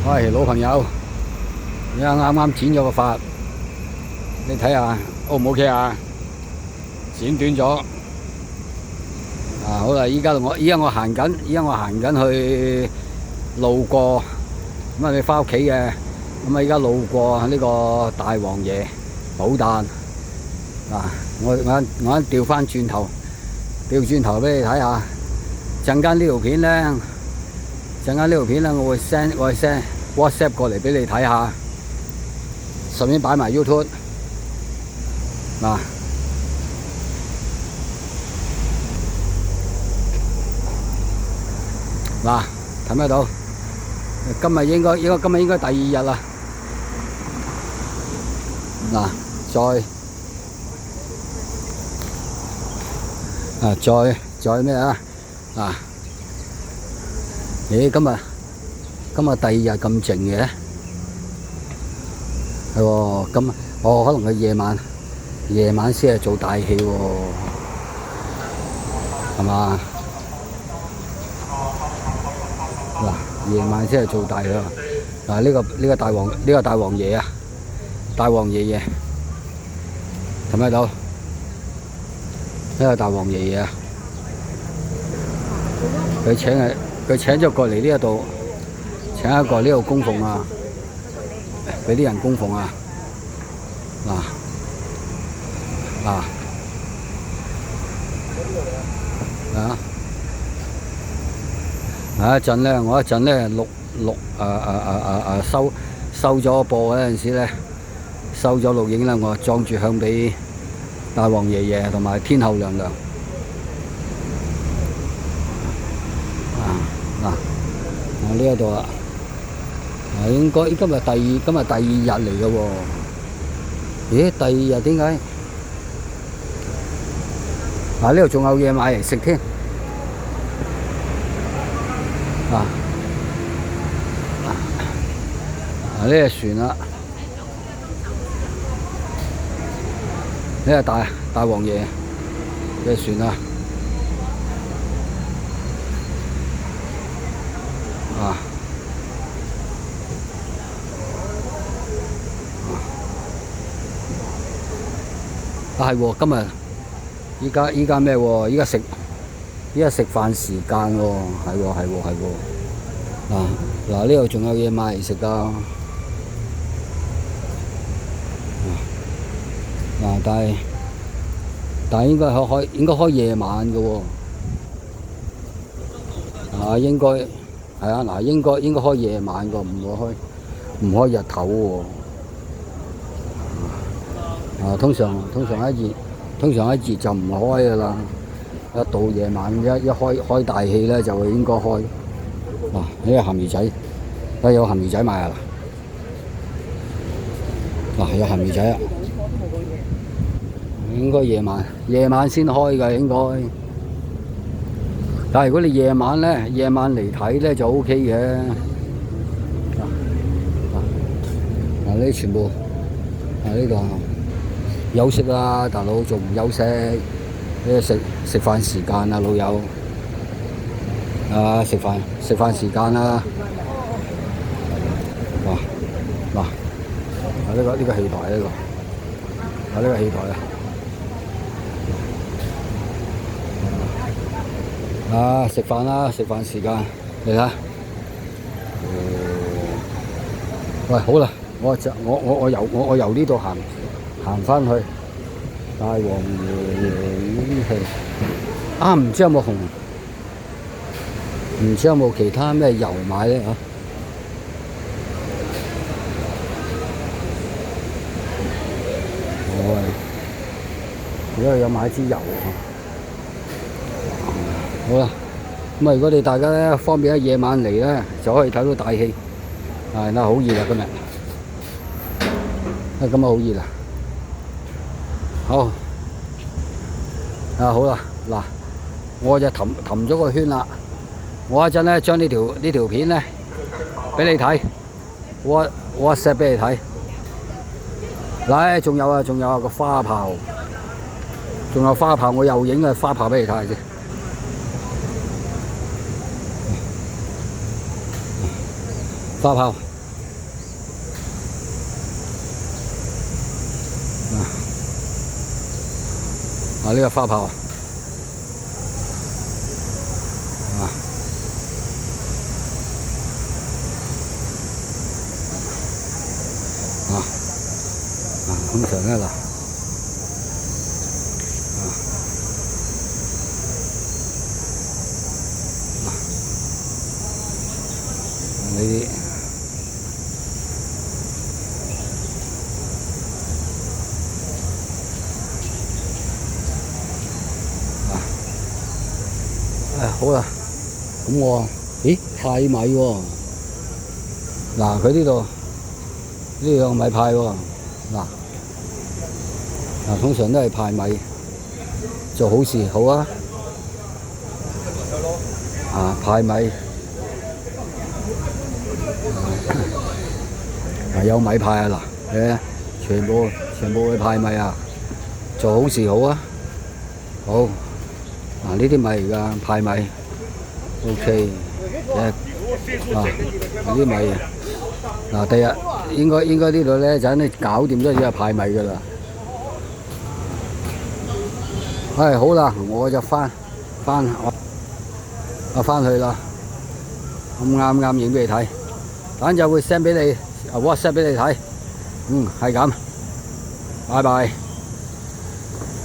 喂，老朋友，而家啱啱剪咗個髮，你睇下 O 唔 OK 啊？剪短咗啊！好啦，依家我行緊去路過，咁啊你翻屋企嘅，咁啊依家路過呢個大王爺寶誕啊！我調翻轉頭，調轉頭俾你睇下。陣間呢條片咧，我會 send WhatsApp 過嚟俾你睇下，順便擺埋 YouTube 嗱。嗱，睇唔睇到？今日應該第二日啦。嗱，再咩啊？啊！咦，今日第二日咁靜嘅，係喎。可能佢夜晚先係做大戲喎，係嘛？嗱，夜晚先係做大戲啊！嗱，呢個大王爺啊，大王爺爺，睇唔睇到？呢個大王爺爺啊，佢請咗過嚟呢一度，請一個呢度供奉啊，俾啲人供奉啊，我一陣咧收咗播嗰陣時咧，收咗錄影啦，我裝住向俾大王爺爺同埋天后娘娘。呢一度啦，應該今日第二日嚟嘅喎。咦，第二日點解？呢度仲有嘢買嚟食添。呢個船啦，呢個大王爺嘅船啦。係喎，今日依家咩喎？依家食飯時間喎，係喎。嗱，呢度仲有嘢買嚟食㗎。但係應該開夜晚嘅喎。應該係啊，嗱，應該開夜晚嘅，唔開日頭喎。通常一熱就唔開噶啦，一到夜晚一開大戲咧就應該開。呢個鹹魚仔，有鹹魚仔賣啊！有鹹魚仔啊！應該夜晚先開㗎，應該。但係如果你夜晚嚟睇咧就 OK 嘅。呢啲全部呢度。休息啦，大佬仲唔休息？呢食飯時間啊，老友。食飯時間啦。呢個戲台呢個。呢個戲台啊。食飯啦，食飯時間嚟啦。喂，好啦，我由呢度行翻去大王爺演戲唔知有冇其他咩油買咧嚇？如果有買支油好啦，咁如果你大家咧方便喺夜晚嚟咧，就可以睇到大戲。好熱啊今日，今日好熱啊！好好啦，嗱，我就氹咗個圈啦。我一陣咧將呢條片咧俾你睇，WhatsApp 俾你睇。嗱，仲有個花炮，我又影個花炮俾你睇下先。花炮。啊，呢個花炮通常咧嗱，呢啲好啦，咁我咦派米喎，嗱佢呢度有米派喎，嗱通常都係派米做好事，好啊，派米有米派啊嗱，全部去派米啊，做好事好啊，好。呢啲米嚟㗎，派米 ，OK， 呢啲米嗱，第日應該呢度咧就肯定搞掂咗，要派米㗎啦。好啦，我就翻去啦，咁啱影俾你睇，等陣會 send 俾你，WhatsApp 俾你睇，係咁，拜拜。